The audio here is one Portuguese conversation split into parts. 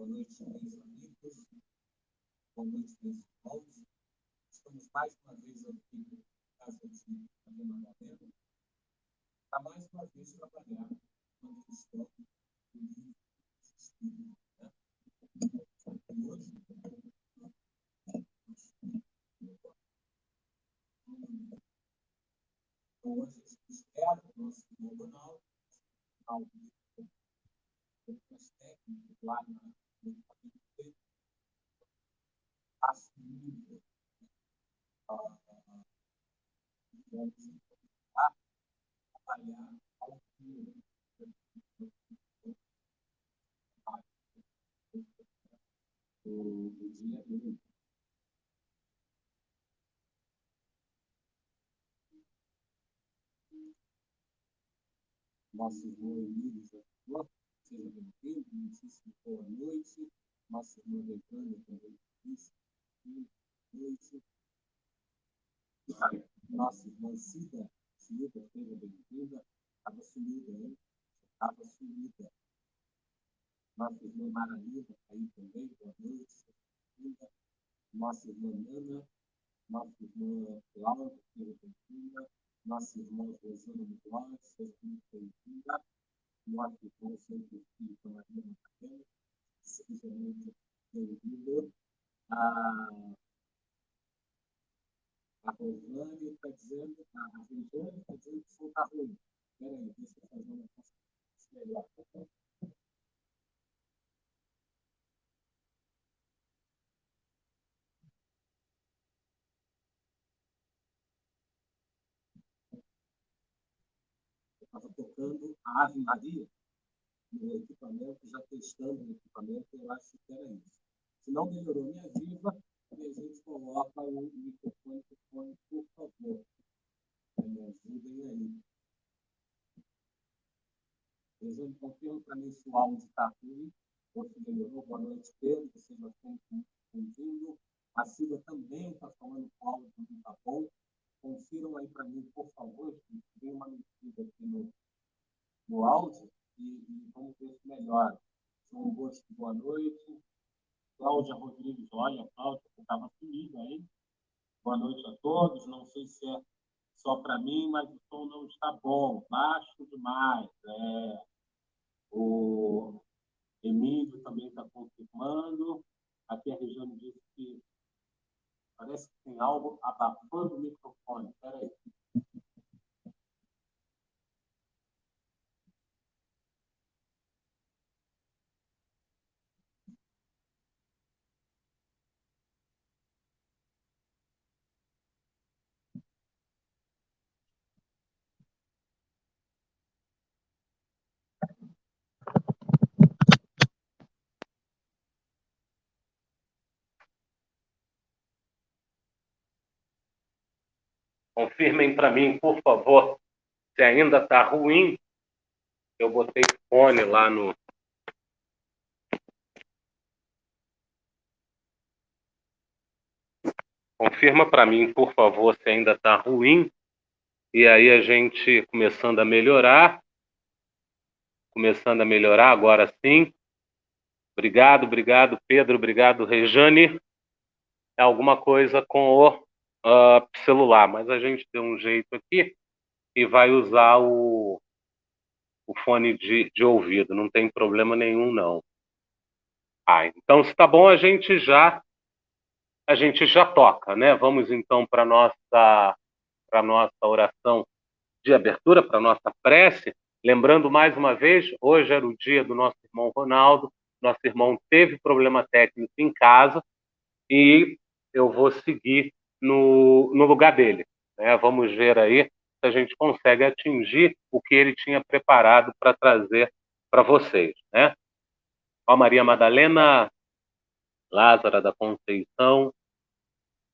Boa noite, meus amigos. Boa noite, meus irmãos. Estamos mais uma vez aqui na casa de Maria Madalena para mais uma vez trabalhar com a questão do livro dos Espíritos. E hoje, espero que o nosso tribunal, as técnicas lá no capítulo, assumindo a trabalhar ao fim do dia de hoje. Nosso irmão Emílio já falou, seja bem-vindo, muitíssimo boa noite. Nossa irmã Betânia também disse, boa noite. Nossa irmã Cida, seja bem-vinda. Estava sumida, hein? Estava sumida. Nossa irmã Maravilha está aí também, boa noite, seja bem-vinda. Nossa irmã Nana, nossa irmã Laura, seja bem-vinda. Nossa irmã Rosana Miguel, seja muito bem-vinda. Nossa irmã Santo Espírito Maria Madalena, seja muito bem-vindo. A Rosane está dizendo, a Rosane está dizendo que o som está ruim. Espera aí, deixa eu fazer uma coisa melhor. Eu estava tocando a Ave Maria no equipamento, já testando o equipamento, eu acho que era isso. Se não melhorou, me avisa e a gente coloca o microfone, por favor. Me ajudem aí. Rosane, confirma para mim se o áudio está ruim. Você melhorou. Boa noite, Pedro. Você já está ouvindo. A Silvia também está falando que o áudio não está bom. Confiram aí para mim, por favor. Tem uma medida aqui no áudio e vamos ver se melhora. João Bosco, boa noite. Cláudia Rodrigues, olha, Cláudia, você estava sumida aí. Boa noite a todos. Não sei se é só para mim, mas o som não está bom. Baixo demais. O Emílio também está confirmando. Aqui a Regiane disse que parece que tem algo abafando o microfone. Espera aí. Confirmem para mim, por favor, se ainda está ruim. Eu botei fone lá no... Confirma para mim, por favor, se ainda está ruim. E aí a gente começando a melhorar. Começando a melhorar, agora sim. Obrigado, Pedro. Obrigado, Rejane. É alguma coisa com o celular, mas a gente deu um jeito aqui e vai usar o fone de ouvido. Não tem problema nenhum, não. Então, se tá bom, a gente já toca, né? Vamos, então, para nossa oração de abertura, para nossa prece. Lembrando, mais uma vez, hoje era o dia do nosso irmão Ronaldo. Nosso irmão teve problema técnico em casa e eu vou seguir no lugar dele, né? Vamos ver aí se a gente consegue atingir o que ele tinha preparado para trazer para vocês, né? Ó, Maria Madalena, Lázara da Conceição,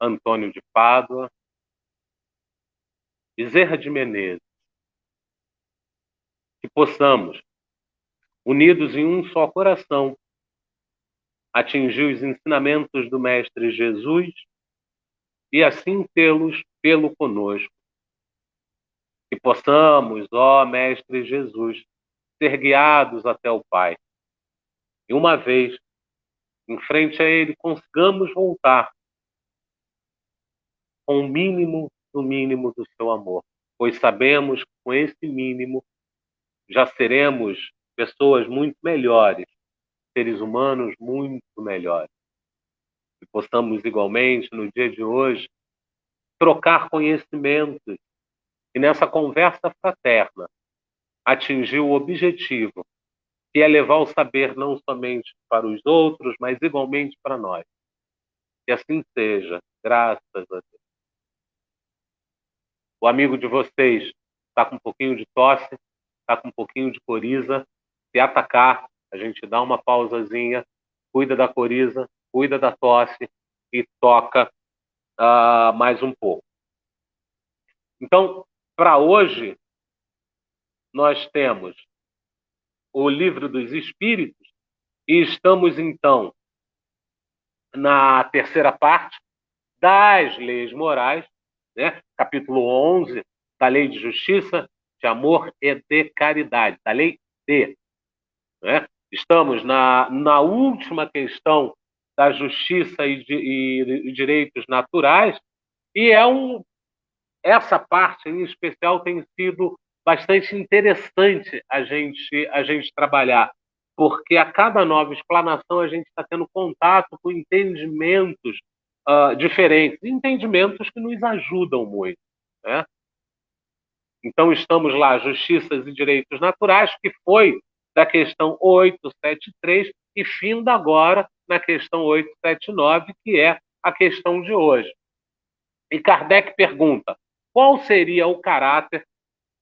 Antônio de Pádua, Bezerra de Menezes, que possamos, unidos em um só coração, atingir os ensinamentos do Mestre Jesus e assim tê-los pelo conosco. Que possamos, ó Mestre Jesus, ser guiados até o Pai. E uma vez em frente a Ele, consigamos voltar com o mínimo do mínimo do seu amor, pois sabemos que com esse mínimo já seremos pessoas muito melhores, seres humanos muito melhores. E possamos igualmente, no dia de hoje, trocar conhecimentos e nessa conversa fraterna atingir o objetivo, que é levar o saber não somente para os outros, mas igualmente para nós. Que assim seja, graças a Deus. O amigo de vocês está com um pouquinho de tosse, está com um pouquinho de coriza. Se atacar, a gente dá uma pausazinha, cuida da coriza, cuida da tosse e toca mais um pouco. Então, para hoje, nós temos o Livro dos Espíritos e estamos, então, na terceira parte das leis morais, né? Capítulo 11 da Lei de Justiça, de Amor e de Caridade, da Lei D. Né? Estamos na última questão da justiça e direitos naturais, e essa parte em especial tem sido bastante interessante a gente trabalhar, porque a cada nova explanação a gente está tendo contato com entendimentos diferentes, entendimentos que nos ajudam muito. Né? Então, estamos lá, Justiças e Direitos Naturais, que foi da questão 873 e finda agora na questão 879, que é a questão de hoje. E Kardec pergunta, qual seria o caráter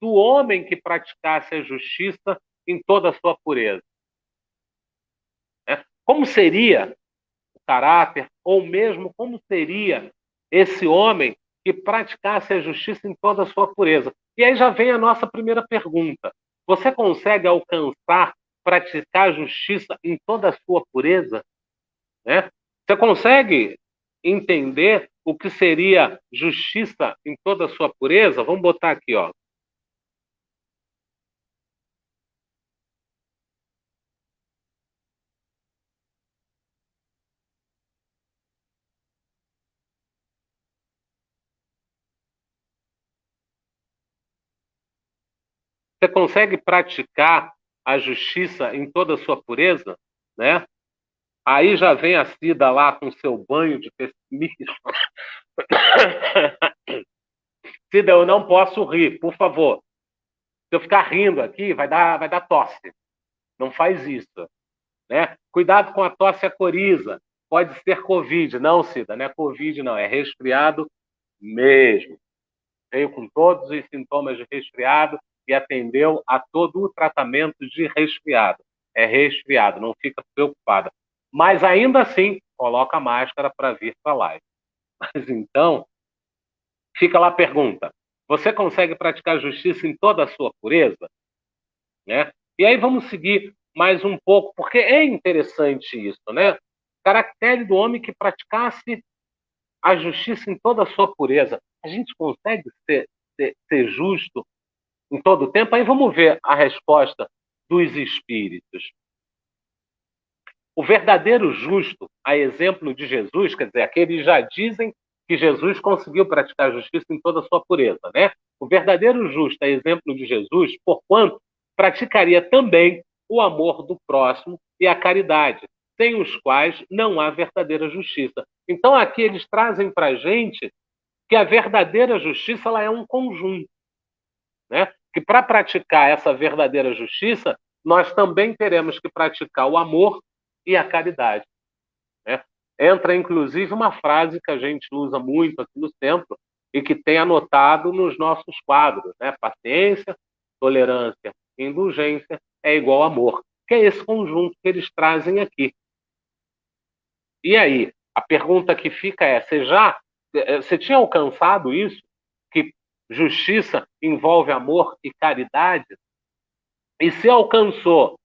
do homem que praticasse a justiça em toda a sua pureza? Como seria o caráter, ou mesmo como seria esse homem que praticasse a justiça em toda a sua pureza? E aí já vem a nossa primeira pergunta. Você consegue alcançar, praticar a justiça em toda a sua pureza? Né? Você consegue entender o que seria justiça em toda a sua pureza? Vamos botar aqui, ó. Você consegue praticar a justiça em toda a sua pureza? Né? Aí já vem a Cida lá com seu banho de pessimismo. Cida, eu não posso rir, por favor. Se eu ficar rindo aqui, vai dar tosse. Não faz isso. Né? Cuidado com a tosse e a coriza. Pode ser Covid. Não, Cida, não é Covid, não. É resfriado mesmo. Veio com todos os sintomas de resfriado e atendeu a todo o tratamento de resfriado. É resfriado, não fica preocupada. Mas ainda assim, coloca a máscara para vir para a live. Mas então, fica lá a pergunta. Você consegue praticar justiça em toda a sua pureza? Né? E aí vamos seguir mais um pouco, porque é interessante isso, né? Caractere do homem que praticasse a justiça em toda a sua pureza. A gente consegue ser justo em todo o tempo? Aí vamos ver a resposta dos espíritos. O verdadeiro justo, a exemplo de Jesus, quer dizer, aqueles já dizem que Jesus conseguiu praticar a justiça em toda a sua pureza, né? O verdadeiro justo, a exemplo de Jesus, porquanto praticaria também o amor do próximo e a caridade, sem os quais não há verdadeira justiça. Então aqui eles trazem para a gente que a verdadeira justiça ela é um conjunto, né? Que para praticar essa verdadeira justiça, nós também teremos que praticar o amor e a caridade. Né? Entra, inclusive, uma frase que a gente usa muito aqui no centro e que tem anotado nos nossos quadros. Né? Paciência, tolerância e indulgência é igual amor. Que é esse conjunto que eles trazem aqui. E aí, a pergunta que fica é, você tinha alcançado isso? Que justiça envolve amor e caridade? E se alcançou,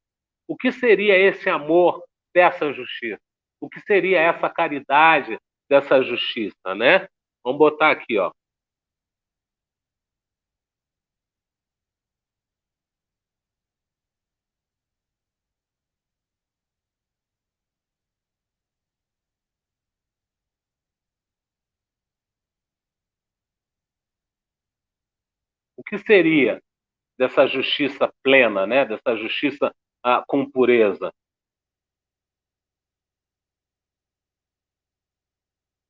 o que seria esse amor dessa justiça? O que seria essa caridade dessa justiça, né? Vamos botar aqui, ó. que seria dessa justiça plena, né? Dessa justiça com pureza?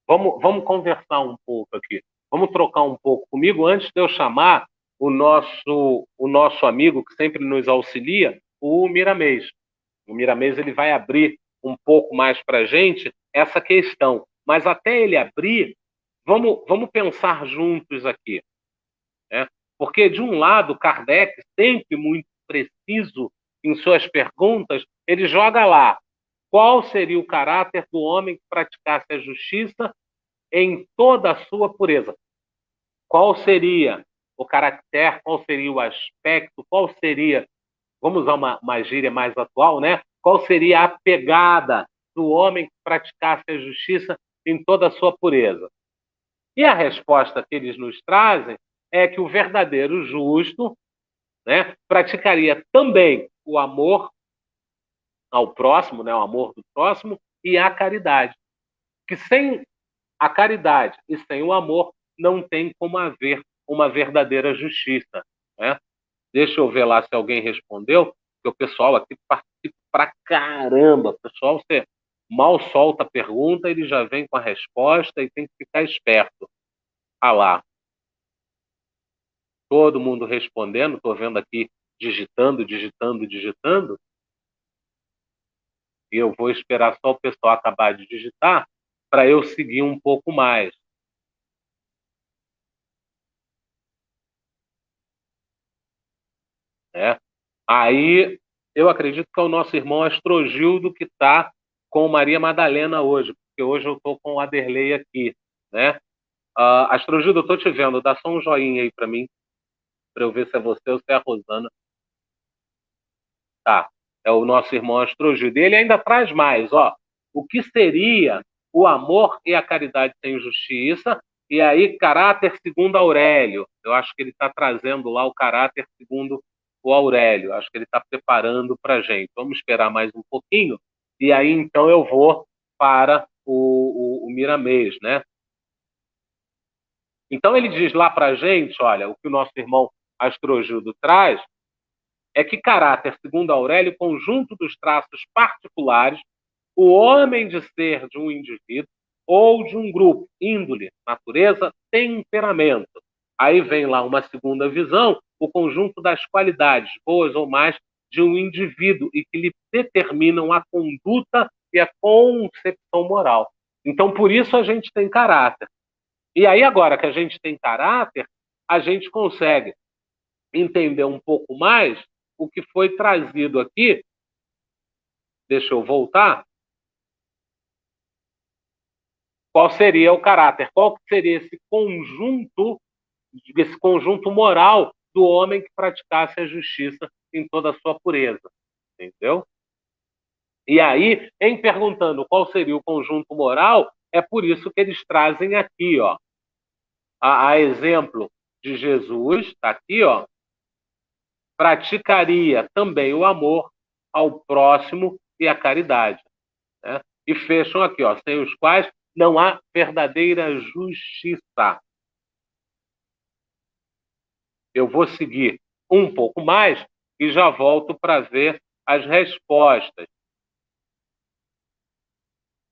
Vamos conversar um pouco aqui. Vamos trocar um pouco comigo antes de eu chamar o nosso amigo que sempre nos auxilia, o Miramês. O Miramês ele vai abrir um pouco mais para a gente essa questão. Mas até ele abrir, vamos pensar juntos aqui, né? Porque, de um lado, Kardec, sempre muito preciso em suas perguntas, ele joga lá qual seria o caráter do homem que praticasse a justiça em toda a sua pureza. Qual seria o caráter, qual seria o aspecto, qual seria, vamos usar uma gíria mais atual, né? Qual seria a pegada do homem que praticasse a justiça em toda a sua pureza? E a resposta que eles nos trazem é que o verdadeiro justo, né, praticaria também o amor ao próximo, né, o amor do próximo, e a caridade. Que sem a caridade e sem o amor não tem como haver uma verdadeira justiça, né? Deixa eu ver lá se alguém respondeu, porque o pessoal aqui participa pra caramba. O pessoal, você mal solta a pergunta, ele já vem com a resposta e tem que ficar esperto. Ah lá, todo mundo respondendo, estou vendo aqui digitando, digitando, digitando, e eu vou esperar só o pessoal acabar de digitar para eu seguir um pouco mais, né? Aí, eu acredito que é o nosso irmão Astrogildo que está com Maria Madalena hoje, porque hoje eu estou com o Aderlei aqui, né? Astrogildo, eu estou te vendo, dá só um joinha aí para mim, para eu ver se é você ou se é a Rosana. Tá, é o nosso irmão Astrogildo. E ele ainda traz mais, ó. O que seria o amor e a caridade sem justiça? E aí, caráter segundo Aurélio. Eu acho que ele está trazendo lá o caráter segundo o Aurélio. Acho que ele está preparando para a gente. Vamos esperar mais um pouquinho. E aí, então, eu vou para o Miramês, né? Então, ele diz lá para a gente, olha, o que o nosso irmão Astrogildo traz é que caráter, segundo Aurélio, conjunto dos traços particulares, o homem de ser de um indivíduo ou de um grupo, índole, natureza, temperamento. Aí vem lá uma segunda visão, o conjunto das qualidades, boas ou mais, de um indivíduo e que lhe determinam a conduta e a concepção moral. Então, por isso a gente tem caráter. E aí, agora que a gente tem caráter, a gente consegue entender um pouco mais o que foi trazido aqui. Deixa eu voltar. Qual seria o caráter? Qual seria esse conjunto moral do homem que praticasse a justiça em toda a sua pureza? Entendeu? E aí, em perguntando qual seria o conjunto moral, é por isso que eles trazem aqui, ó, a exemplo de Jesus, está aqui, ó, praticaria também o amor ao próximo e a caridade, né? E fecham aqui, ó, sem os quais não há verdadeira justiça. Eu vou seguir um pouco mais e já volto para ver as respostas.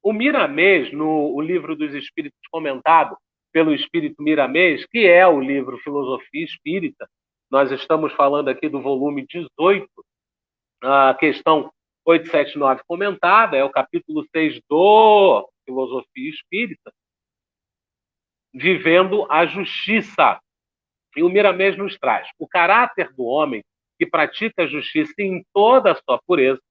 O Miramês, no o Livro dos Espíritos comentado pelo Espírito Miramês, que é o livro Filosofia Espírita, nós estamos falando aqui do volume 18, a questão 879 comentada, é o capítulo 6 do Filosofia Espírita, vivendo a justiça. E o Miramês nos traz o caráter do homem que pratica a justiça em toda a sua pureza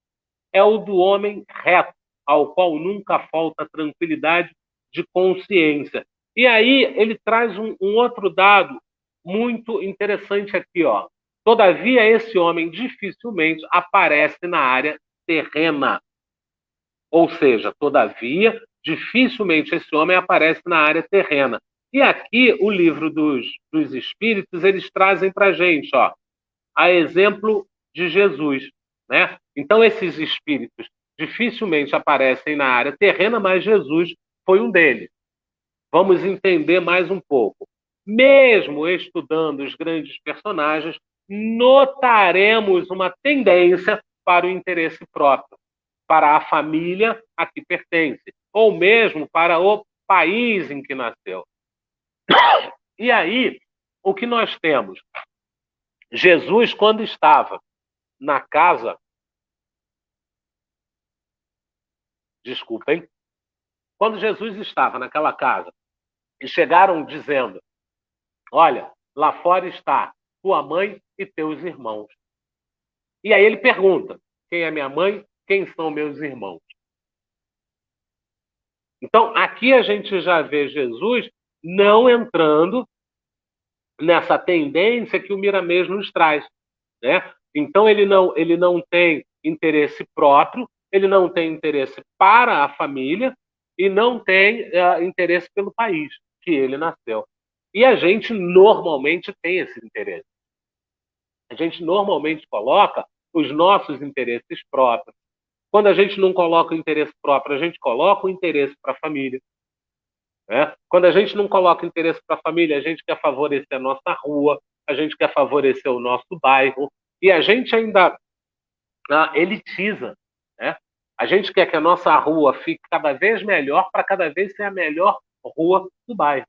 é o do homem reto, ao qual nunca falta tranquilidade de consciência. E aí ele traz um outro dado muito interessante aqui, ó. Todavia, esse homem dificilmente aparece na área terrena. Ou seja, todavia, dificilmente esse homem aparece na área terrena. E aqui, o livro dos Espíritos, eles trazem para a gente, ó, a exemplo de Jesus, né? Então, esses espíritos dificilmente aparecem na área terrena, mas Jesus foi um deles. Vamos entender mais um pouco. mesmo estudando os grandes personagens, notaremos uma tendência para o interesse próprio, para a família a que pertence, ou mesmo para o país em que nasceu. E aí, o que nós temos? Jesus, quando estava na casa, desculpem, quando Jesus estava naquela casa e chegaram dizendo: olha, lá fora está tua mãe e teus irmãos. E aí ele pergunta: quem é minha mãe? Quem são meus irmãos? Então, aqui a gente já vê Jesus não entrando nessa tendência que o Miramês nos traz, né? Então, ele não tem interesse próprio, ele não tem interesse para a família e não tem interesse pelo país que ele nasceu. E a gente normalmente tem esse interesse. A gente normalmente coloca os nossos interesses próprios. Quando a gente não coloca o interesse próprio, a gente coloca o interesse para a família. Né? Quando a gente não coloca interesse para a família, a gente quer favorecer a nossa rua, a gente quer favorecer o nosso bairro, e a gente ainda elitiza. Né? A gente quer que a nossa rua fique cada vez melhor para cada vez ser a melhor rua do bairro.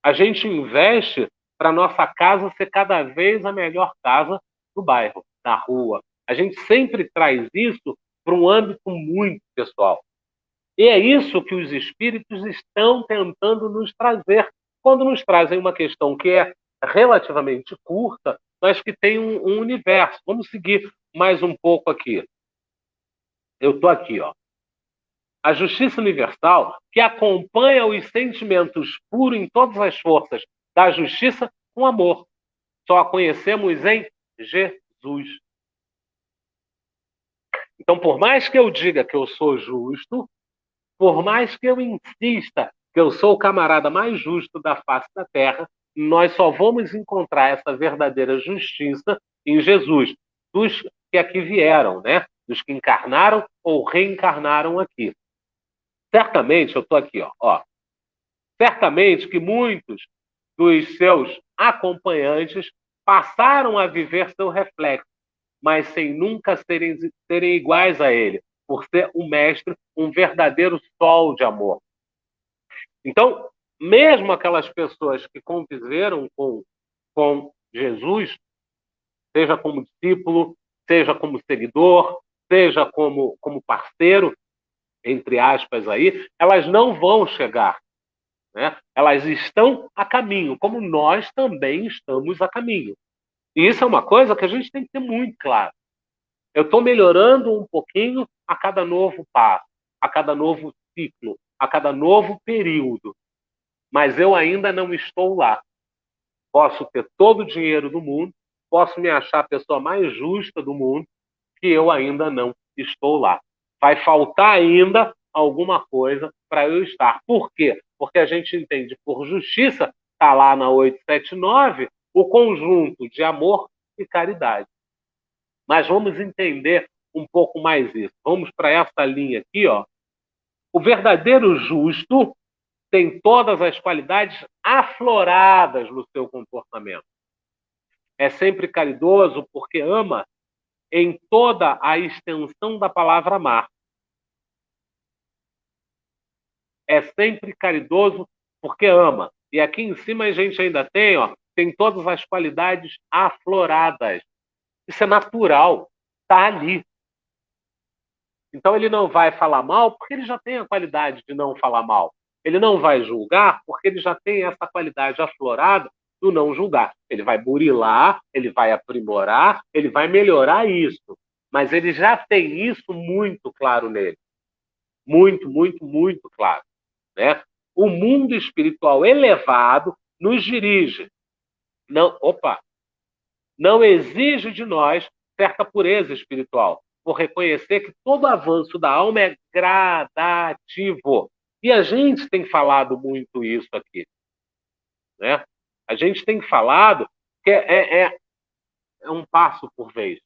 A gente investe para a nossa casa ser cada vez a melhor casa do bairro, da rua. A gente sempre traz isso para um âmbito muito pessoal. E é isso que os espíritos estão tentando nos trazer, quando nos trazem uma questão que é relativamente curta, mas que tem um universo. Vamos seguir mais um pouco aqui. Eu estou aqui, ó. A justiça universal, que acompanha os sentimentos puros em todas as forças da justiça com amor. Só a conhecemos em Jesus. Então, por mais que eu diga que eu sou justo, por mais que eu insista que eu sou o camarada mais justo da face da terra, nós só vamos encontrar essa verdadeira justiça em Jesus, dos que aqui vieram, né? Dos que encarnaram ou reencarnaram aqui. Certamente, eu estou aqui, ó. Certamente que muitos dos seus acompanhantes passaram a viver seu reflexo, mas sem nunca serem iguais a ele, por ser um mestre, um verdadeiro sol de amor. Então, mesmo aquelas pessoas que conviveram com Jesus, seja como discípulo, seja como seguidor, seja como parceiro, entre aspas aí, elas não vão chegar. Né? Elas estão a caminho, como nós também estamos a caminho. E isso é uma coisa que a gente tem que ter muito claro. Eu estou melhorando um pouquinho a cada novo passo, a cada novo ciclo, a cada novo período. Mas eu ainda não estou lá. Posso ter todo o dinheiro do mundo, posso me achar a pessoa mais justa do mundo, que eu ainda não estou lá. Vai faltar ainda alguma coisa para eu estar. Por quê? Porque a gente entende por justiça, está lá na 879, o conjunto de amor e caridade. Mas vamos entender um pouco mais isso. Vamos para essa linha aqui, ó. O verdadeiro justo tem todas as qualidades afloradas no seu comportamento. É sempre caridoso porque ama em toda a extensão da palavra amar. É sempre caridoso porque ama. E aqui em cima a gente ainda tem, ó, tem todas as qualidades afloradas. Isso é natural, está ali. Então ele não vai falar mal porque ele já tem a qualidade de não falar mal. Ele não vai julgar porque ele já tem essa qualidade aflorada do não julgar. Ele vai burilar, ele vai aprimorar, ele vai melhorar isso. Mas ele já tem isso muito claro nele. Muito, muito, muito claro. Né? O mundo espiritual elevado nos dirige. Não exige de nós certa pureza espiritual, por reconhecer que todo avanço da alma é gradativo. E a gente tem falado muito isso aqui. Né? A gente tem falado que é um passo por vez.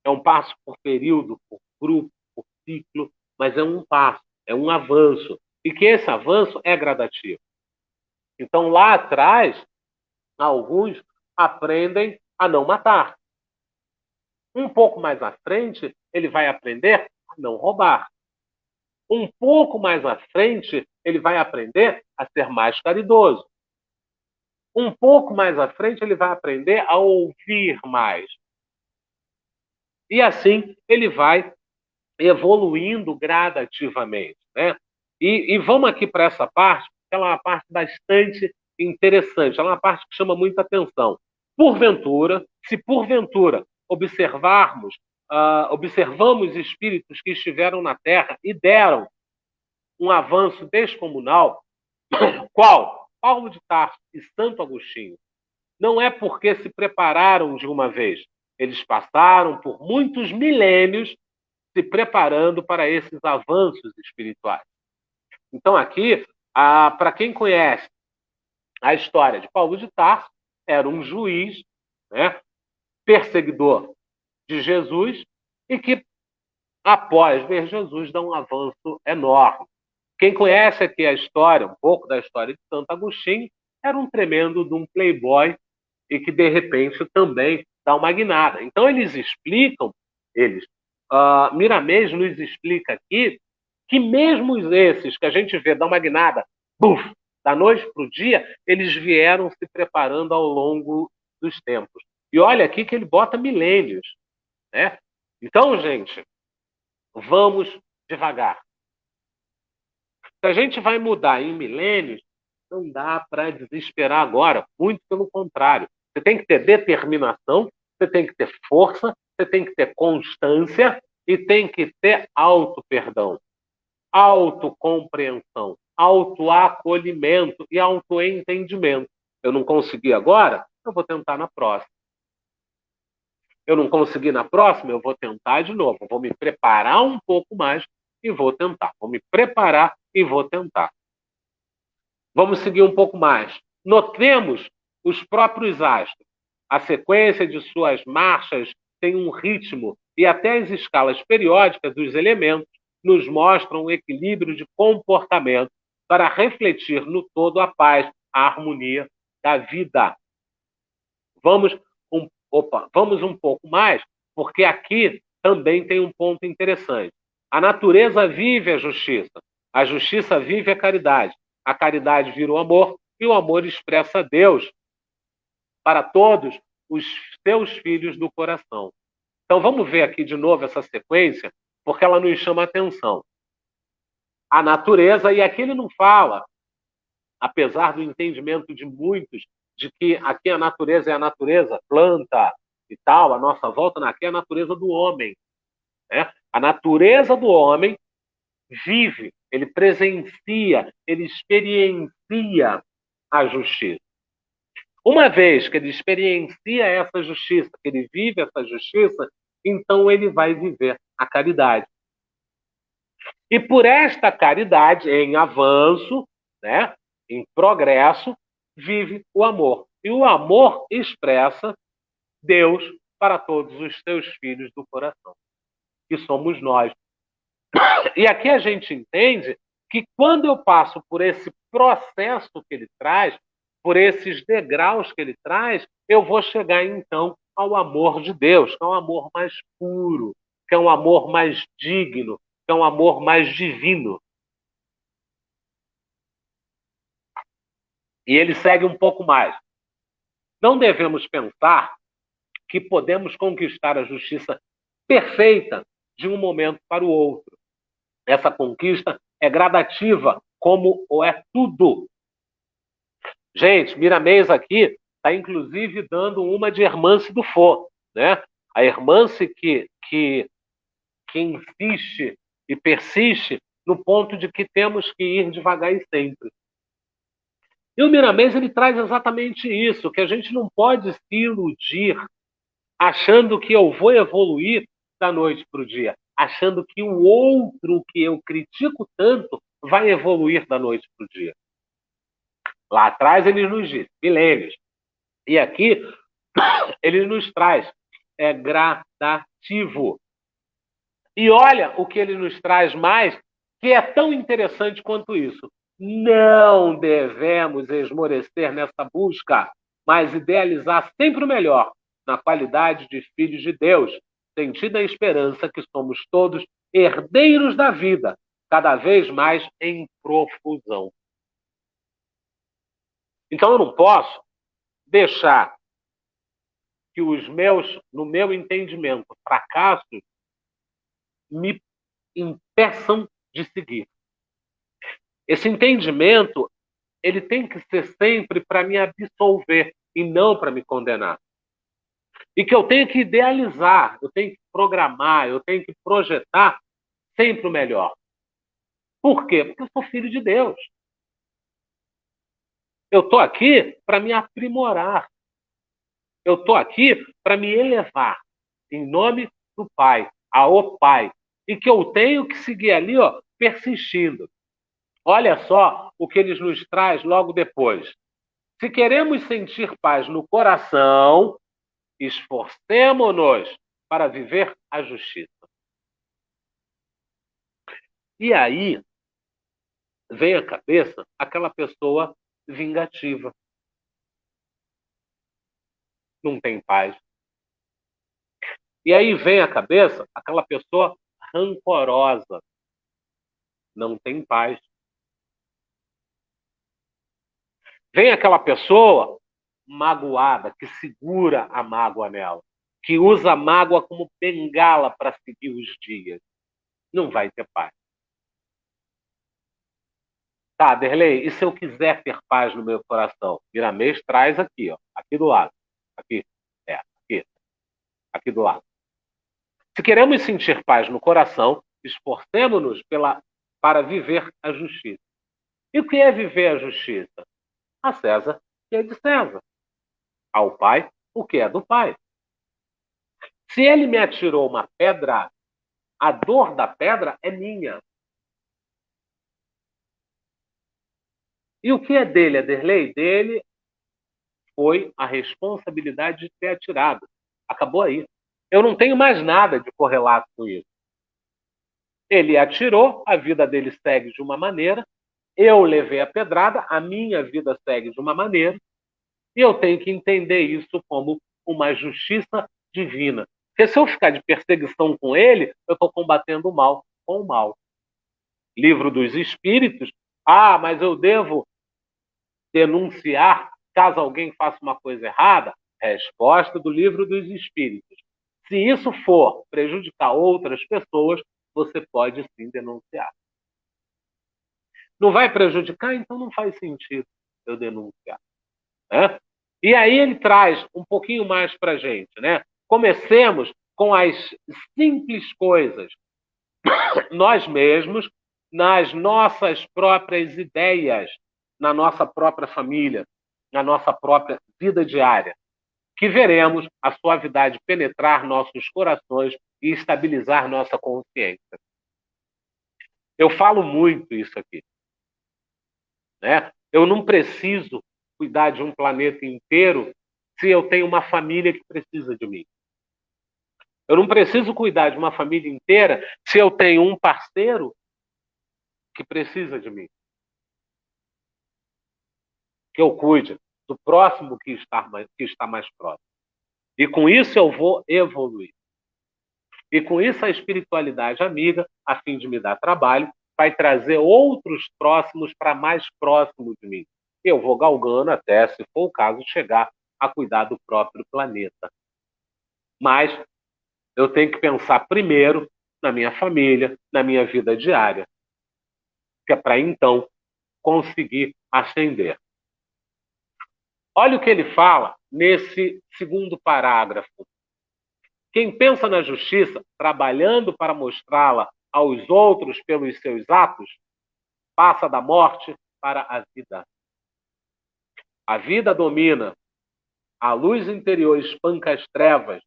É um passo por período, por grupo, por ciclo, mas é um passo, é um avanço. E que esse avanço é gradativo. Então, lá atrás, alguns aprendem a não matar. Um pouco mais à frente, ele vai aprender a não roubar. Um pouco mais à frente, ele vai aprender a ser mais caridoso. Um pouco mais à frente, ele vai aprender a ouvir mais. E assim, ele vai evoluindo gradativamente, né? E vamos aqui para essa parte, que ela é uma parte bastante interessante, ela é uma parte que chama muita atenção. Porventura, se porventura observamos espíritos que estiveram na Terra e deram um avanço descomunal, qual? Paulo de Tarso e Santo Agostinho. Não é porque se prepararam de uma vez. Eles passaram por muitos milênios se preparando para esses avanços espirituais. Então, aqui, para quem conhece a história de Paulo de Tarso, era um juiz, né, perseguidor de Jesus e que, após ver Jesus, dá um avanço enorme. Quem conhece aqui a história, um pouco da história de Santo Agostinho, era um tremendo de um playboy e que, de repente, também dá uma guinada. Então, eles explicam, Miramês nos explica aqui que mesmo esses que a gente vê dar uma guinada, buf, da noite para o dia, eles vieram se preparando ao longo dos tempos. E olha aqui que ele bota milênios, né? Então, gente, vamos devagar. Se a gente vai mudar em milênios, não dá para desesperar agora, muito pelo contrário. Você tem que ter determinação, você tem que ter força, você tem que ter constância e tem que ter auto-perdão, autocompreensão, autoacolhimento e autoentendimento. Eu não consegui agora, eu vou tentar na próxima. Eu não consegui na próxima, eu vou tentar de novo. Vou me preparar um pouco mais e vou tentar. Vou me preparar e vou tentar. Vamos seguir um pouco mais. Notemos os próprios astros. A sequência de suas marchas tem um ritmo e até as escalas periódicas dos elementos nos mostram um equilíbrio de comportamento para refletir no todo a paz, a harmonia da vida. Vamos um pouco mais, porque aqui também tem um ponto interessante. A natureza vive a justiça vive a caridade vira o amor e o amor expressa Deus para todos os seus filhos do coração. Então vamos ver aqui de novo essa sequência, porque ela nos chama a atenção. A natureza, e aqui ele não fala, apesar do entendimento de muitos, de que aqui a natureza é a natureza, planta e tal, a nossa volta, aqui é a natureza do homem. Né? A natureza do homem vive, ele presencia, ele experiencia a justiça. Uma vez que ele experiencia essa justiça, que ele vive essa justiça, então ele vai viver a caridade. E por esta caridade, em avanço, né, em progresso, vive o amor. E o amor expressa Deus para todos os seus filhos do coração, que somos nós. E aqui a gente entende que quando eu passo por esse processo que ele traz, por esses degraus que ele traz, eu vou chegar então ao amor de Deus, que é um amor mais puro, que é um amor mais digno, que é um amor mais divino. E ele segue um pouco mais. Não devemos pensar que podemos conquistar a justiça perfeita de um momento para o outro. Essa conquista é gradativa, como é tudo. Gente, Miramês aqui está inclusive dando uma de Hermance Dufour, né? A Hermance que insiste e persiste no ponto de que temos que ir devagar e sempre. E o Miramês ele traz exatamente isso, que a gente não pode se iludir achando que eu vou evoluir da noite para o dia, achando que o outro que eu critico tanto vai evoluir da noite para o dia. Lá atrás ele nos diz, milênios. E aqui ele nos traz, é gradativo. E olha o que ele nos traz mais, que é tão interessante quanto isso. Não devemos esmorecer nessa busca, mas idealizar sempre o melhor, na qualidade de filhos de Deus, sentindo a esperança que somos todos herdeiros da vida, cada vez mais em profusão. Então eu não posso deixar que no meu entendimento, fracassos me impeçam de seguir. Esse entendimento, ele tem que ser sempre para me absolver e não para me condenar. E que eu tenho que idealizar, eu tenho que programar, eu tenho que projetar sempre o melhor. Por quê? Porque eu sou filho de Deus. Eu estou aqui para me aprimorar. Eu estou aqui para me elevar em nome do Pai, ao Pai. E que eu tenho que seguir ali, persistindo. Olha só o que ele nos traz logo depois. Se queremos sentir paz no coração, esforcemo-nos para viver a justiça. E aí vem à cabeça aquela pessoa vingativa. Não tem paz. E aí vem à cabeça aquela pessoa rancorosa. Não tem paz. Vem aquela pessoa magoada, que segura a mágoa nela, que usa a mágoa como bengala para seguir os dias. Não vai ter paz. Tá, Derlei, e se eu quiser ter paz no meu coração? Miramês traz aqui, aqui do lado. Aqui, aqui do lado. Se queremos sentir paz no coração, esforcemo-nos para viver a justiça. E o que é viver a justiça? A César o que é de César. Ao Pai o que é do Pai. Se ele me atirou uma pedra, a dor da pedra é minha. E o que é dele, Ederlei? Dele foi a responsabilidade de ter atirado. Acabou aí. Eu não tenho mais nada de correlato com isso. Ele atirou, a vida dele segue de uma maneira, eu levei a pedrada, a minha vida segue de uma maneira, e eu tenho que entender isso como uma justiça divina. Porque se eu ficar de perseguição com ele, eu estou combatendo o mal com o mal. Livro dos Espíritos, mas eu devo denunciar caso alguém faça uma coisa errada? Resposta do Livro dos Espíritos. Se isso for prejudicar outras pessoas, você pode sim denunciar. Não vai prejudicar? Então não faz sentido eu denunciar. Né? E aí ele traz um pouquinho mais para a gente. Né? Comecemos com as simples coisas. Nós mesmos, nas nossas próprias ideias, na nossa própria família, na nossa própria vida diária, que veremos a suavidade penetrar nossos corações e estabilizar nossa consciência. Eu falo muito isso aqui. Né? Eu não preciso cuidar de um planeta inteiro se eu tenho uma família que precisa de mim. Eu não preciso cuidar de uma família inteira se eu tenho um parceiro que precisa de mim. Que eu cuide do próximo que está mais próximo. E com isso eu vou evoluir. E com isso a espiritualidade amiga, a fim de me dar trabalho, vai trazer outros próximos para mais próximo de mim. Eu vou galgando até, se for o caso, chegar a cuidar do próprio planeta. Mas eu tenho que pensar primeiro na minha família, na minha vida diária, que é para então conseguir ascender. Olha o que ele fala nesse segundo parágrafo. Quem pensa na justiça, trabalhando para mostrá-la aos outros pelos seus atos, passa da morte para a vida. A vida domina, a luz interior espanca as trevas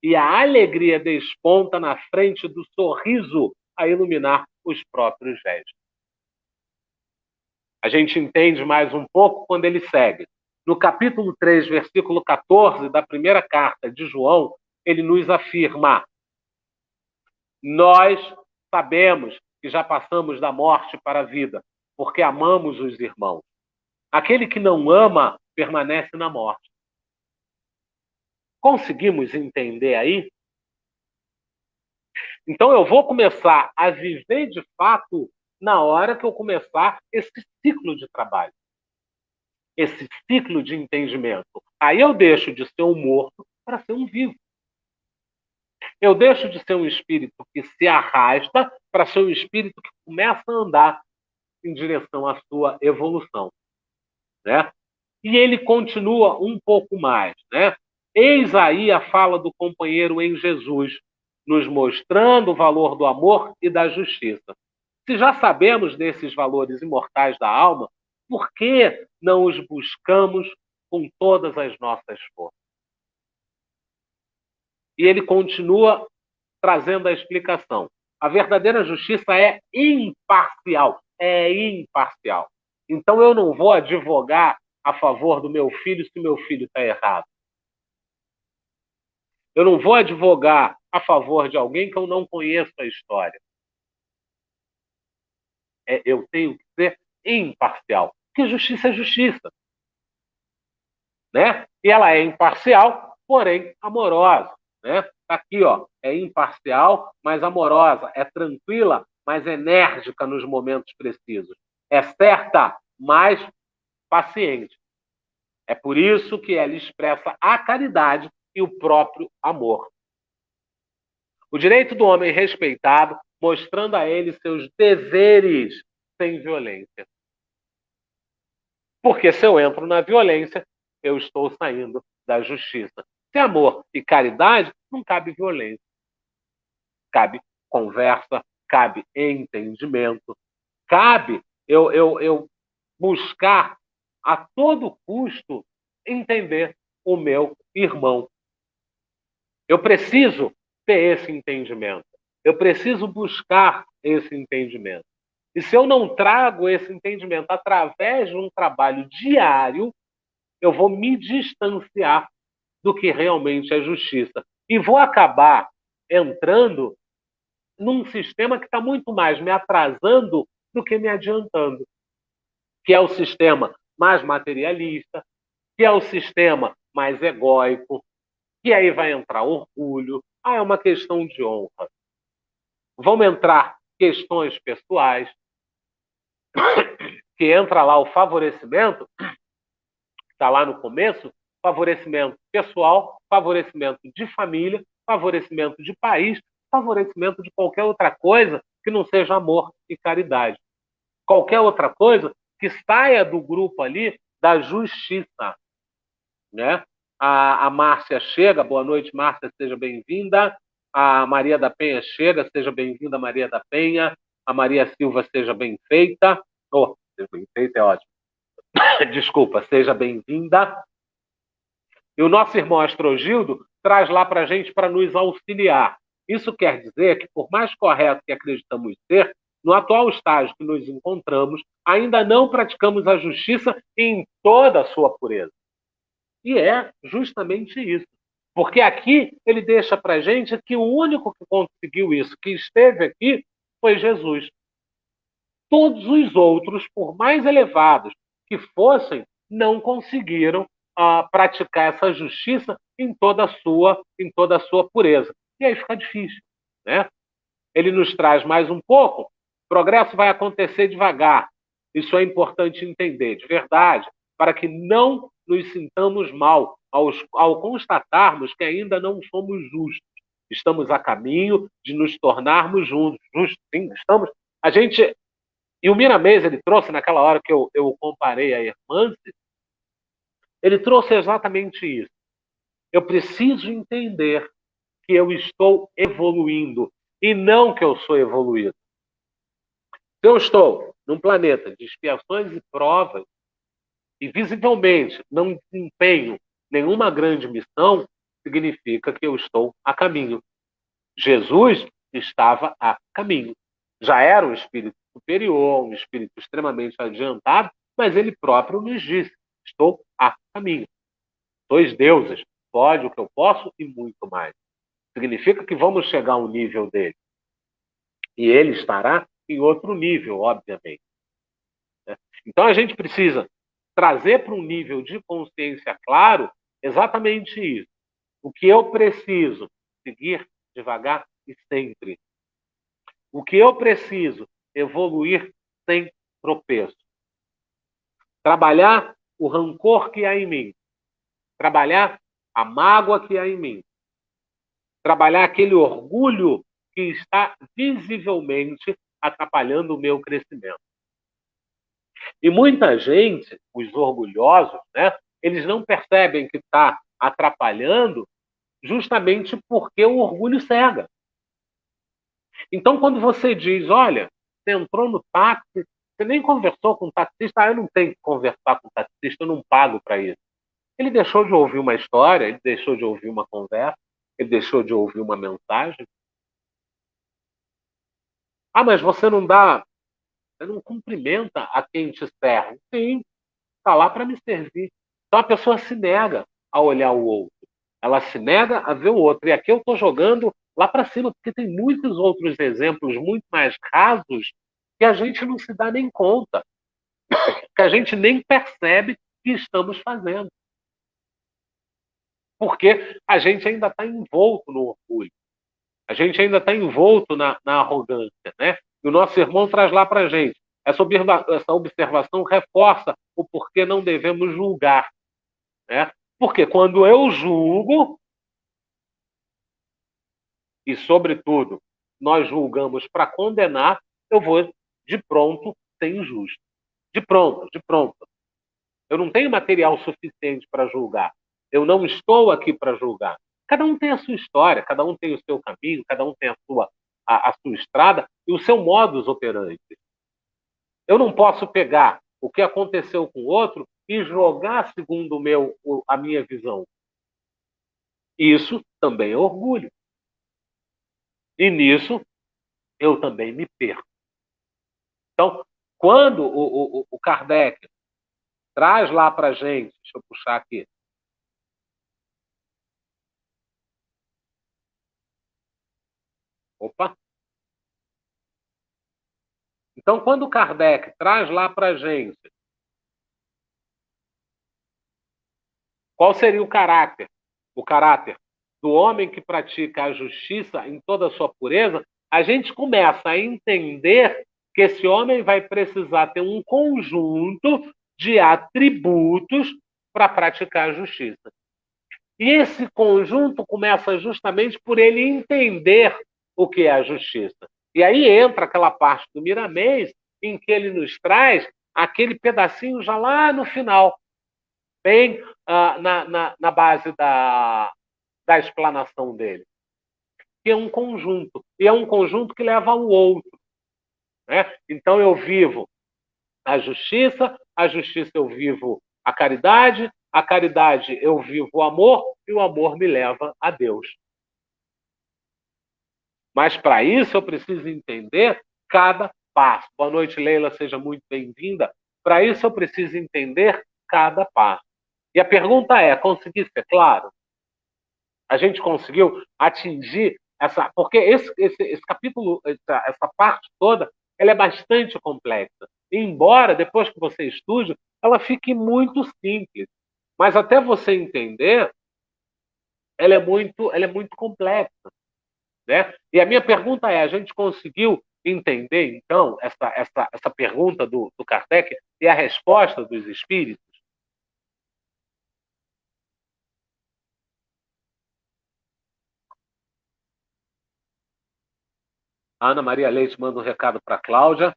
e a alegria desponta na frente do sorriso a iluminar os próprios gestos. A gente entende mais um pouco quando ele segue. No capítulo 3, versículo 14 da primeira carta de João, ele nos afirma: nós sabemos que já passamos da morte para a vida, porque amamos os irmãos. Aquele que não ama permanece na morte. Conseguimos entender aí? Então eu vou começar a viver de fato na hora que eu começar esse ciclo de trabalho, esse ciclo de entendimento. Aí eu deixo de ser um morto para ser um vivo. Eu deixo de ser um espírito que se arrasta para ser um espírito que começa a andar em direção à sua evolução, né? E ele continua um pouco mais, né? Eis aí a fala do companheiro em Jesus, nos mostrando o valor do amor e da justiça. Se já sabemos desses valores imortais da alma, por que não os buscamos com todas as nossas forças? E ele continua trazendo a explicação. A verdadeira justiça é imparcial. É imparcial. Então eu não vou advogar a favor do meu filho se meu filho está errado. Eu não vou advogar a favor de alguém que eu não conheço a história. Eu tenho que ser imparcial. Porque justiça é justiça. Né? E ela é imparcial, porém amorosa. Né? Tá aqui, ó, é imparcial, mas amorosa, é tranquila, mas enérgica nos momentos precisos. É certa, mas paciente. É por isso que ela expressa a caridade e o próprio amor. O direito do homem respeitado, mostrando a ele seus deveres sem violência. Porque se eu entro na violência, eu estou saindo da justiça. Se amor e caridade, não cabe violência. Cabe conversa, cabe entendimento, cabe eu buscar a todo custo entender o meu irmão. Eu preciso ter esse entendimento. Eu preciso buscar esse entendimento. E se eu não trago esse entendimento através de um trabalho diário, eu vou me distanciar do que realmente é justiça. E vou acabar entrando num sistema que está muito mais me atrasando do que me adiantando, que é o sistema mais materialista, que é o sistema mais egóico, que aí vai entrar orgulho, é uma questão de honra. Vão entrar questões pessoais, que entra lá o favorecimento, está lá no começo, favorecimento pessoal, favorecimento de família, favorecimento de país, favorecimento de qualquer outra coisa que não seja amor e caridade. Qualquer outra coisa que saia do grupo ali da justiça, né? A Márcia chega, boa noite, Márcia, seja bem-vinda. A Maria da Penha chega, seja bem-vinda, Maria da Penha. A Maria Silva, seja bem-feita. Oh, seja bem-feita é ótimo. Desculpa, seja bem-vinda. E o nosso irmão Astrogildo traz lá para a gente para nos auxiliar. Isso quer dizer que, por mais correto que acreditamos ser, no atual estágio que nos encontramos, ainda não praticamos a justiça em toda a sua pureza. E é justamente isso. Porque aqui ele deixa para a gente que o único que conseguiu isso, que esteve aqui, foi Jesus. Todos os outros, por mais elevados que fossem, não conseguiram praticar essa justiça em toda a sua pureza. E aí fica difícil, né? Ele nos traz mais um pouco. O progresso vai acontecer devagar. Isso é importante entender, de verdade, para que não nos sintamos mal ao constatarmos que ainda não somos justos. Estamos a caminho de nos tornarmos justos. Sim, estamos. A gente. E o Miramês, ele trouxe, naquela hora que eu comparei a Hermance, ele trouxe exatamente isso. Eu preciso entender que eu estou evoluindo e não que eu sou evoluído. Se eu estou num planeta de expiações e provas e visivelmente não desempenho nenhuma grande missão, significa que eu estou a caminho. Jesus estava a caminho. Já era um espírito superior, um espírito extremamente adiantado, mas ele próprio nos disse: estou a caminho. Sois deuses, pode o que eu posso e muito mais. Significa que vamos chegar a um nível dele. E ele estará em outro nível, obviamente. Então, a gente precisa trazer para um nível de consciência claro exatamente isso. O que eu preciso seguir devagar e sempre. O que eu preciso evoluir sem tropeço. Trabalhar o rancor que há em mim. Trabalhar a mágoa que há em mim. Trabalhar aquele orgulho que está visivelmente atrapalhando o meu crescimento. E muita gente, os orgulhosos, né, eles não percebem que está atrapalhando justamente porque o orgulho cega. Então, quando você diz, olha, você entrou no táxi, você nem conversou com o taxista, eu não tenho que conversar com o taxista, eu não pago para isso. Ele deixou de ouvir uma história, ele deixou de ouvir uma conversa, ele deixou de ouvir uma mensagem. Ah, mas você não cumprimenta a quem te serve. Sim, está lá para me servir. Então a pessoa se nega a olhar o outro. Ela se nega a ver o outro. E aqui eu estou jogando lá para cima, porque tem muitos outros exemplos muito mais rasos que a gente não se dá nem conta, que a gente nem percebe que estamos fazendo. Porque a gente ainda está envolto no orgulho. A gente ainda está envolto na arrogância, né? E o nosso irmão traz lá para a gente. Essa observação reforça o porquê não devemos julgar, né? Porque quando eu julgo, e sobretudo nós julgamos para condenar, eu vou de pronto ser injusto. De pronto, de pronto. Eu não tenho material suficiente para julgar. Eu não estou aqui para julgar. Cada um tem a sua história, cada um tem o seu caminho, cada um tem a sua estrada e o seu modus operandi. Eu não posso pegar o que aconteceu com o outro e jogar segundo a minha visão. Isso também é orgulho. E nisso eu também me perco. Então, quando o Kardec traz lá para a gente, deixa eu puxar aqui, opa! Então, quando o Kardec traz lá para a gente qual seria o caráter do homem que pratica a justiça em toda a sua pureza, a gente começa a entender que esse homem vai precisar ter um conjunto de atributos para praticar a justiça. E esse conjunto começa justamente por ele entender o que é a justiça. E aí entra aquela parte do Miramês em que ele nos traz aquele pedacinho já lá no final, bem na base da explanação dele, que é um conjunto. E é um conjunto que leva ao outro. Né? Então eu vivo a justiça eu vivo a caridade eu vivo o amor, e o amor me leva a Deus. Mas para isso eu preciso entender cada passo. Boa noite, Leila, seja muito bem-vinda. Para isso eu preciso entender cada passo. E a pergunta é, consegui ser claro? A gente conseguiu atingir essa... Porque esse capítulo, essa parte toda, ela é bastante complexa. Embora, depois que você estude, ela fique muito simples. Mas até você entender, ela é muito complexa. Né? E a minha pergunta é, a gente conseguiu entender, então, essa pergunta do Kardec e a resposta dos espíritos? A Ana Maria Leite manda um recado para a Cláudia,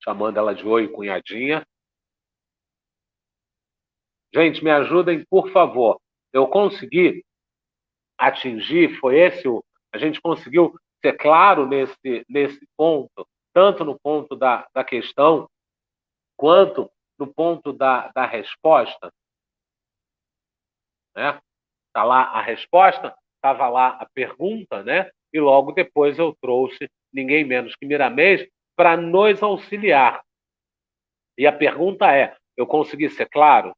chamando ela de oi, cunhadinha. Gente, me ajudem, por favor. Eu consegui atingir, foi esse o... A gente conseguiu ser claro nesse ponto, tanto no ponto da questão, quanto no ponto da resposta. Né? Está lá a resposta, estava lá a pergunta, né? E logo depois eu trouxe ninguém menos que Miramês para nos auxiliar. E a pergunta é, eu consegui ser claro?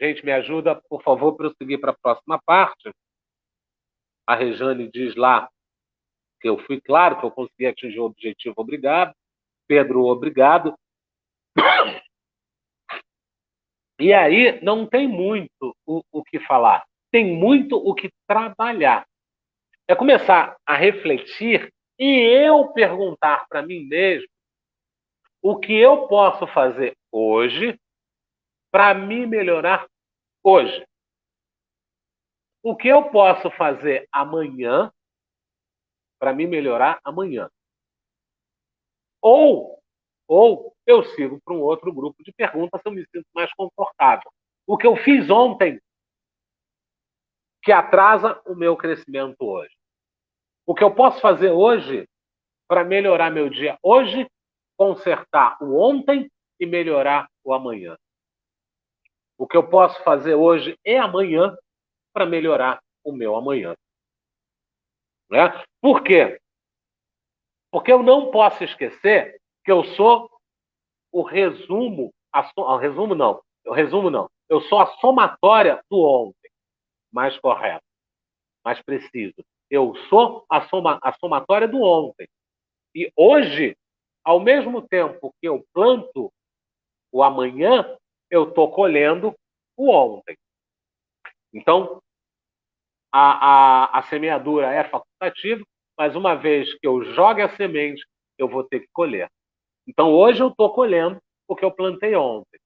Gente, me ajuda, por favor, para eu seguir para a próxima parte. A Rejane diz lá que eu fui claro, que eu consegui atingir o objetivo, obrigado. Pedro, obrigado. E aí não tem muito o que falar, tem muito o que trabalhar. É começar a refletir e eu perguntar para mim mesmo o que eu posso fazer hoje para me melhorar hoje. O que eu posso fazer amanhã para me melhorar amanhã. Ou eu sigo para um outro grupo de perguntas se eu me sinto mais confortável. O que eu fiz ontem que atrasa o meu crescimento hoje. O que eu posso fazer hoje para melhorar meu dia hoje, consertar o ontem e melhorar o amanhã. O que eu posso fazer hoje e amanhã para melhorar o meu amanhã. Né? Por quê? Porque eu não posso esquecer que eu sou o resumo, eu sou a somatória do ontem, mais correto, mais preciso. Eu sou a somatória do ontem. E hoje, ao mesmo tempo que eu planto o amanhã, eu estou colhendo o ontem. Então, a semeadura é facultativa, mas uma vez que eu jogue a semente, eu vou ter que colher. Então, hoje eu estou colhendo o que eu plantei ontem.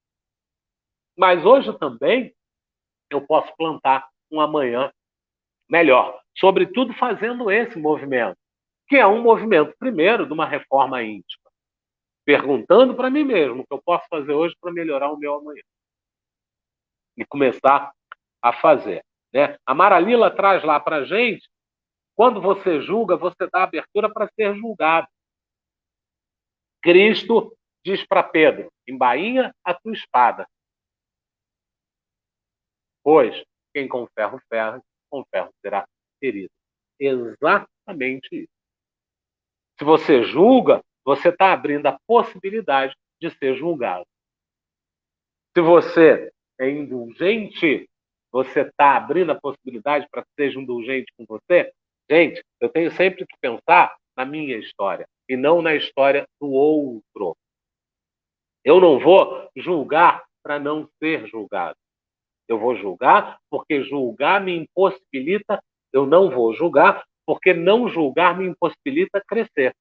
Mas hoje também eu posso plantar um amanhã melhor. Sobretudo fazendo esse movimento, que é um movimento, primeiro, de uma reforma íntima. Perguntando para mim mesmo o que eu posso fazer hoje para melhorar o meu amanhã. E começar a fazer. Né? A Maralila traz lá para a gente, quando você julga, você dá abertura para ser julgado. Cristo diz para Pedro, embainha a tua espada. Pois, quem com ferro ferra, com ferro será ferido. Exatamente isso. Se você julga, você está abrindo a possibilidade de ser julgado. Se você é indulgente, você está abrindo a possibilidade para que seja indulgente com você? Gente, eu tenho sempre que pensar na minha história e não na história do outro. Eu não vou julgar para não ser julgado. Eu vou julgar porque julgar me impossibilita. Eu não vou julgar porque não julgar me impossibilita crescer.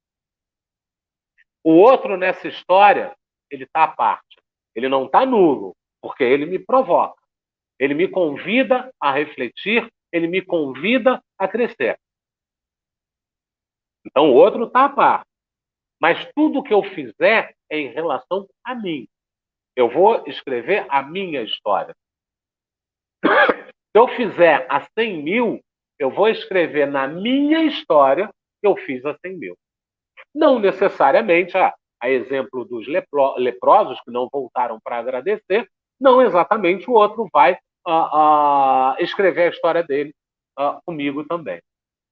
O outro nessa história, ele está à parte. Ele não está nulo, porque ele me provoca. Ele me convida a refletir, ele me convida a crescer. Então o outro está à parte. Mas tudo que eu fizer é em relação a mim. Eu vou escrever a minha história. Se eu fizer a 100 mil, eu vou escrever na minha história que eu fiz a 100 mil. Não necessariamente, a exemplo dos leprosos que não voltaram para agradecer, não exatamente o outro vai escrever a história dele comigo também.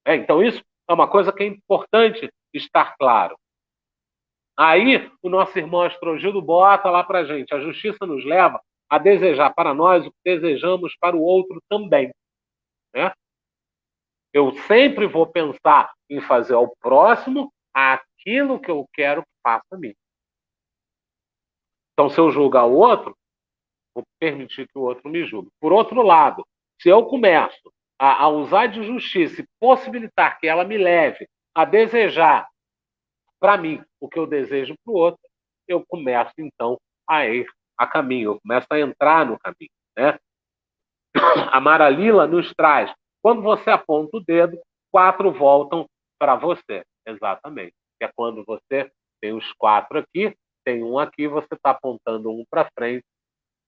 Então, isso é uma coisa que é importante estar claro. Aí, o nosso irmão Astrogildo bota lá para a gente: a justiça nos leva a desejar para nós o que desejamos para o outro também. Né? Eu sempre vou pensar em fazer ao próximo aquilo que eu quero que faça a mim. Então, se eu julgar o outro, vou permitir que o outro me julgue. Por outro lado, se eu começo a usar de justiça e possibilitar que ela me leve a desejar para mim o que eu desejo para o outro, eu começo, então, a ir a caminho, eu começo a entrar no caminho. Né? A Maralila nos traz, quando você aponta o dedo, 4 voltam para você. Exatamente. Que é quando você tem os 4 aqui, tem um aqui, você está apontando um para frente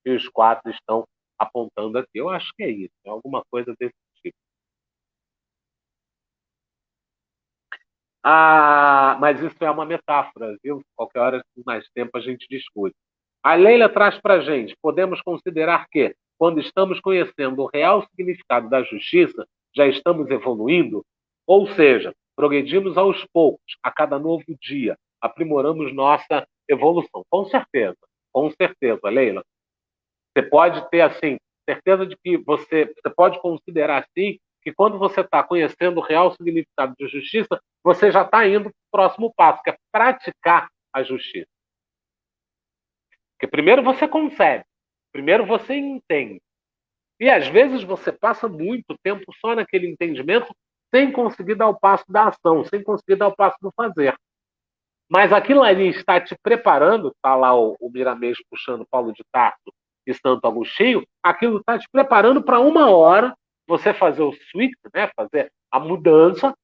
e os 4 estão apontando aqui. Eu acho que é isso, é alguma coisa desse tipo. Mas isso é uma metáfora, viu? Qualquer hora, com mais tempo, a gente discute. A Leila traz para a gente, podemos considerar que, quando estamos conhecendo o real significado da justiça, já estamos evoluindo? Ou seja, progredimos aos poucos, a cada novo dia, aprimoramos nossa evolução. Com certeza, Leila. Você pode ter, assim, certeza de que você pode considerar, assim, que quando você está conhecendo o real significado de justiça, você já está indo para o próximo passo, que é praticar a justiça. Porque primeiro você concebe, primeiro você entende. E às vezes você passa muito tempo só naquele entendimento sem conseguir dar o passo da ação, sem conseguir dar o passo do fazer. Mas aquilo ali está te preparando, está lá o Miramês puxando Paulo de Tarso e Santo Agostinho, aquilo está te preparando para uma hora você fazer o switch, né, fazer a mudança.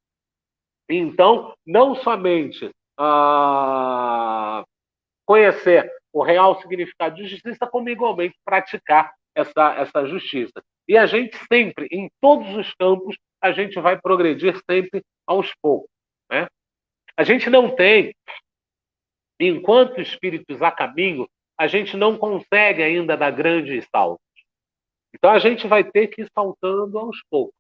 Então, não somente conhecer o real significado de justiça, como igualmente praticar essa justiça. E a gente sempre, em todos os campos, a gente vai progredir sempre aos poucos. Né? A gente não tem, enquanto espíritos a caminho, a gente não consegue ainda dar grandes saltos. Então a gente vai ter que ir saltando aos poucos.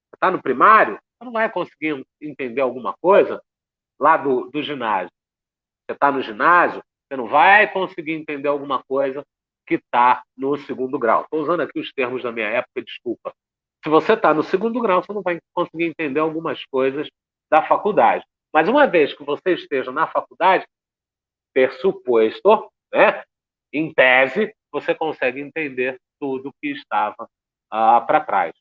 Você está no primário, você não vai conseguir entender alguma coisa lá do ginásio. Você está no ginásio, você não vai conseguir entender alguma coisa que está no segundo grau. Estou usando aqui os termos da minha época, desculpa. Se você está no segundo grau, você não vai conseguir entender algumas coisas da faculdade. Mas uma vez que você esteja na faculdade, pressuposto, né, em tese, você consegue entender tudo que estava para trás.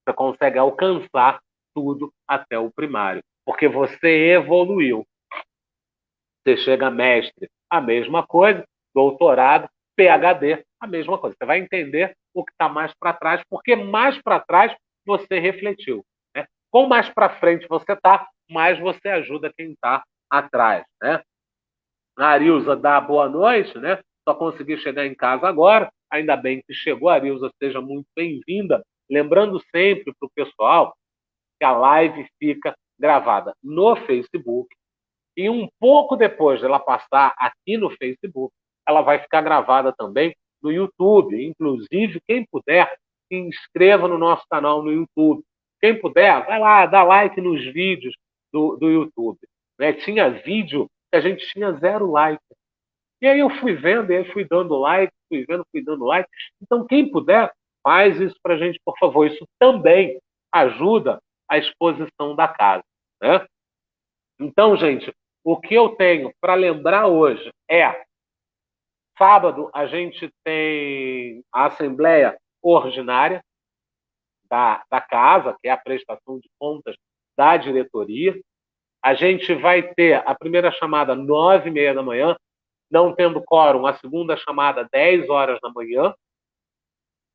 Você consegue alcançar tudo até o primário, porque você evoluiu. Você chega a mestre, a mesma coisa, doutorado, PhD, a mesma coisa. Você vai entender o que está mais para trás, porque mais para trás você refletiu. Né? Com mais para frente você está, mais você ajuda quem está atrás. Né? A Arilza dá boa noite, né? Só consegui chegar em casa agora. Ainda bem que chegou, Arilza, seja muito bem-vinda. Lembrando sempre para o pessoal que a live fica gravada no Facebook, e um pouco depois dela passar aqui no Facebook, ela vai ficar gravada também no YouTube. Inclusive, quem puder, se inscreva no nosso canal no YouTube. Quem puder, vai lá, dá like nos vídeos do YouTube. Né? Tinha vídeo que a gente tinha 0 like. E aí eu fui vendo, e aí fui dando like, fui vendo, fui dando like. Então, quem puder, faz isso para a gente, por favor. Isso também ajuda a exposição da casa. Né? Então, gente, o que eu tenho para lembrar hoje é: sábado a gente tem a Assembleia Ordinária da Casa, que é a prestação de contas da diretoria. A gente vai ter a primeira chamada às 9h30 da manhã, não tendo quórum, a segunda chamada às 10 horas da manhã.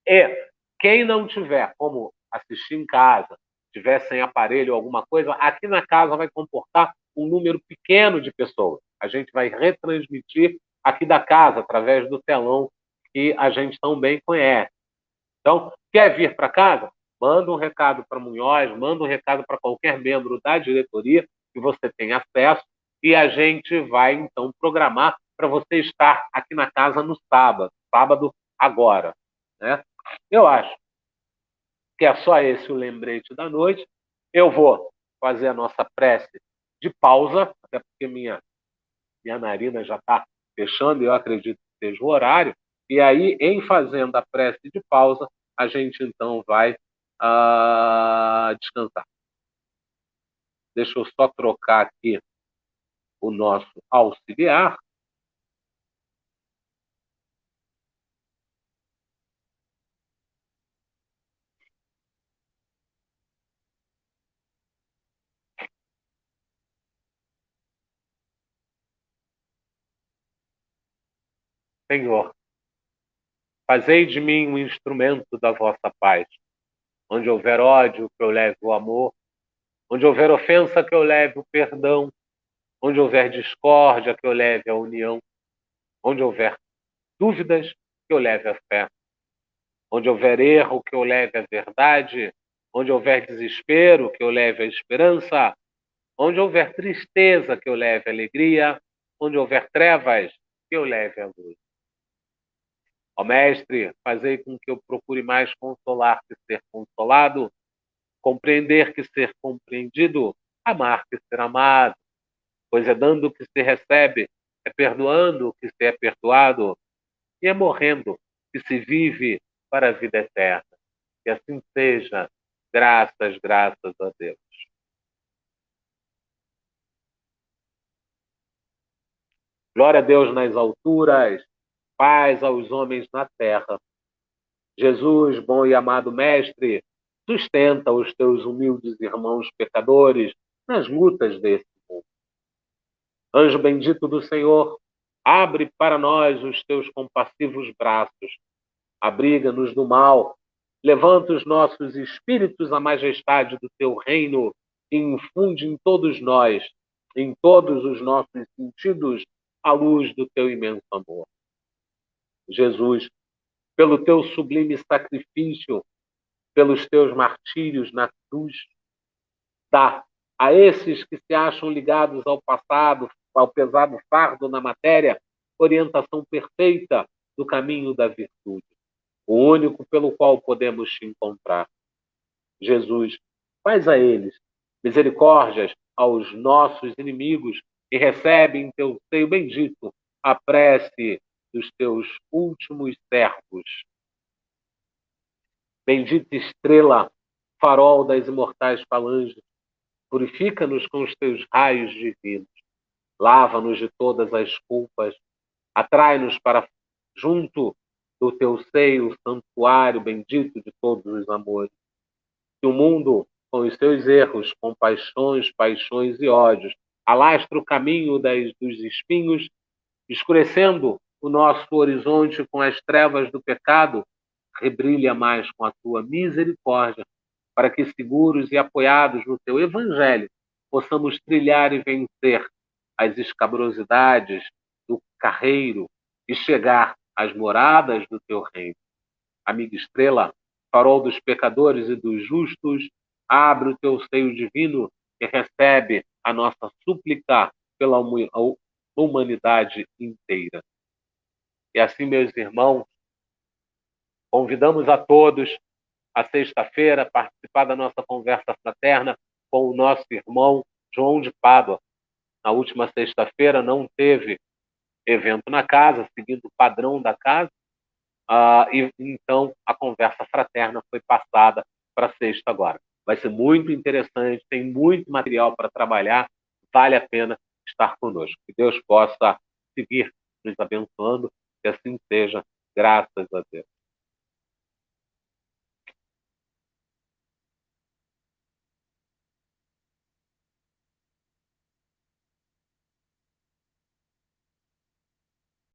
E quem não tiver como assistir em casa, tiver sem aparelho ou alguma coisa, aqui na casa vai comportar um número pequeno de pessoas. A gente vai retransmitir aqui da casa, através do telão que a gente tão bem conhece. Então, quer vir para casa? Manda um recado para Munhoz, manda um recado para qualquer membro da diretoria que você tem acesso, e a gente vai, então, programar para você estar aqui na casa no sábado agora. Né? Eu acho que é só esse o lembrete da noite. Eu vou fazer a nossa prece de pausa, até porque minha narina já está fechando, e eu acredito que seja o horário. E aí, em fazendo a prece de pausa, a gente então vai descansar. Deixa eu só trocar aqui o nosso auxiliar. Senhor, fazei de mim um instrumento da vossa paz. Onde houver ódio, que eu leve o amor. Onde houver ofensa, que eu leve o perdão. Onde houver discórdia, que eu leve a união. Onde houver dúvidas, que eu leve a fé. Onde houver erro, que eu leve a verdade. Onde houver desespero, que eu leve a esperança. Onde houver tristeza, que eu leve a alegria. Onde houver trevas, que eu leve a luz. Ó Mestre, fazei com que eu procure mais consolar que ser consolado, compreender que ser compreendido, amar que ser amado, pois é dando que se recebe, é perdoando que se é perdoado, e é morrendo que se vive para a vida eterna. Que assim seja. Graças, graças a Deus. Glória a Deus nas alturas, paz aos homens na terra. Jesus, bom e amado Mestre, sustenta os teus humildes irmãos pecadores nas lutas desse mundo. Anjo bendito do Senhor, abre para nós os teus compassivos braços, abriga-nos do mal, levanta os nossos espíritos à majestade do teu reino e infunde em todos nós, em todos os nossos sentidos, a luz do teu imenso amor. Jesus, pelo teu sublime sacrifício, pelos teus martírios na cruz, dá a esses que se acham ligados ao passado, ao pesado fardo na matéria, orientação perfeita do caminho da virtude, o único pelo qual podemos te encontrar. Jesus, faz a eles misericórdias aos nossos inimigos e recebe em teu seio bendito a prece dos teus últimos servos. Bendita estrela, farol das imortais falanges, purifica-nos com os teus raios divinos, lava-nos de todas as culpas, atrai-nos para junto do teu seio, santuário bendito de todos os amores. Que o mundo, com os seus erros, compaixões, paixões e ódios, alastra o caminho dos espinhos, escurecendo o nosso horizonte com as trevas do pecado, rebrilha mais com a tua misericórdia, para que, seguros e apoiados no teu evangelho, possamos trilhar e vencer as escabrosidades do carreiro e chegar às moradas do teu reino. Amiga estrela, farol dos pecadores e dos justos, abre o teu seio divino e recebe a nossa súplica pela humanidade inteira. E assim, meus irmãos, convidamos a todos a sexta-feira participar da nossa conversa fraterna com o nosso irmão João de Pádua. Na última sexta-feira não teve evento na casa, seguindo o padrão da casa, e então a conversa fraterna foi passada para sexta agora. Vai ser muito interessante, tem muito material para trabalhar, vale a pena estar conosco. Que Deus possa seguir nos abençoando, que assim seja, graças a Deus.